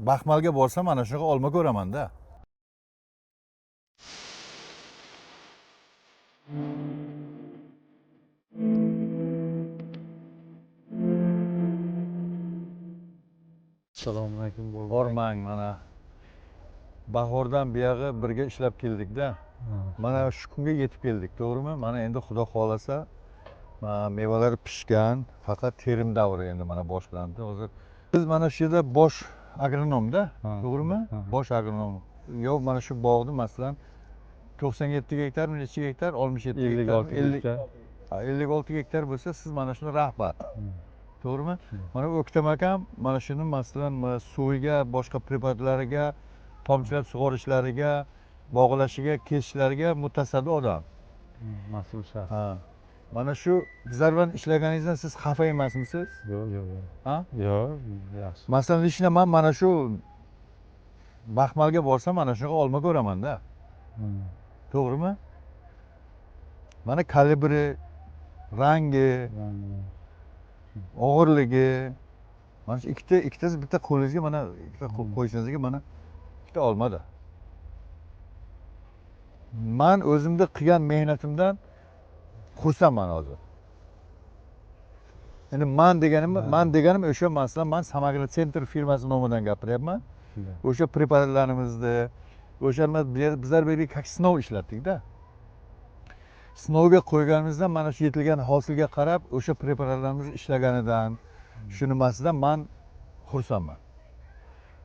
Baxmalga borsam mana shunaqa olma ko'raman-da. Assalomu alaykum. Bormang, mana bahordan buyog'i birga ishlab keldik-da. Mana shu kunga yetib keldik, to'g'rimi? Mana endi Xudo xolasa mevalar pishgan, faqat terim davri endi mana boshlandi. Hozir biz mana shu yerda bosh agronomda, to'g'rimi? Bosh agronom. Yo'q, mana shu bog'ni masalan 97 gektar, necha gektar? 67 gektar, 56 gektar bo'lsa, siz mana shuni rahbar. To'g'rimi? Mana O'ktam akam mana shuni masalan suviga, boshqa preparatlariga, tomchilab sug'orishlariga, bog'lashiga, kesishlariga mutasaddi odam. Mas'ul shaxs. Ha. Mana shu bizlar bilan ishlaganingizdan siz xafa emasmisiz? Yo'q. Ha? Yo'q, yaxshi. Masalan, ishni men mana shu Baxmalga borsam mana shunaqa olma ko'raman-da. To'g'rimi? Mana kalibri, rangi, og'irligi, mana shu ikkitasi bitta qo'lingizga mana ikkita qo'yishingizga mana ikkita olmada. Men o'zimda qilgan mehnatimdan xursandman hozir. Endi men deganim o'sha masalan men Samagro Center firmasi nomidan gapiryapman. O'sha preparatlarimizni, o'sha bizlar bu yerga как sinov ishlatdik-da. Sinovga qo'yganimizdan mana shu yetilgan hosilga qarab o'sha preparatlarimizni ishlaganidan shu nimasidan men xursandman.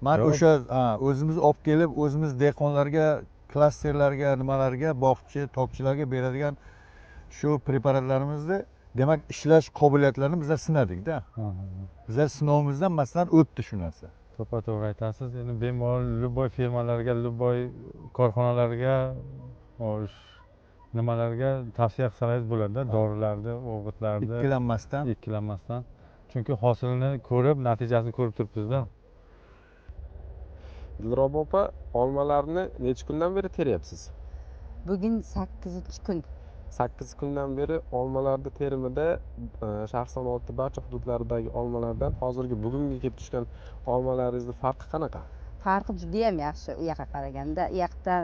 Men o'sha o'zimiz olib kelib, o'zimiz dehqonlarga, klasterlarga, nimalarga, bog'chi, tokchilarga beradigan shu preparatlarimizni demak ishlash qobiliyatlarini bizlar sinadik-da. Bizlar sinovimizdan masalan o'tdi shu narsa. To'g'ri aytasiz. Endi bemalol любой firmalarga, любой korxonalarga, nimalarga tavsiya qilsangiz bo'ladi-da, dorilarni, o'g'itlarni ikkilanmasdan. Chunki hosilni ko'rib, natijasini ko'rib turibsiz-da. Dilrabo opa, olmalarni necha kundan beri teryapsiz? Bugun 8-kun. 8 kundan beri olmalarni terimida Shahriston olti barcha hududlaridagi olmalardan hozirgi bugungi kelib tushgan olmalaringizni farqi qanaqa? Farqi juda ham yaxshi u yoqqa qaraganda. U yoqda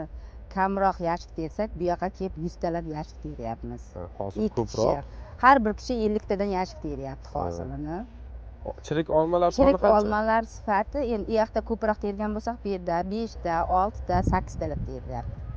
kamroq yashik tersak, bu yoqqa kelib 100 talab yashik teryapmiz. Hozir ko'proq. Har bir kishi 50 tadan yashik teryapti hosilini. Chirik olmalar soni Chirik qancha? olmalar sifati endi u yoqda ko'proq tergan bo'lsak, bu yerda 5 ta, 6 ta, 8 talab teryapti.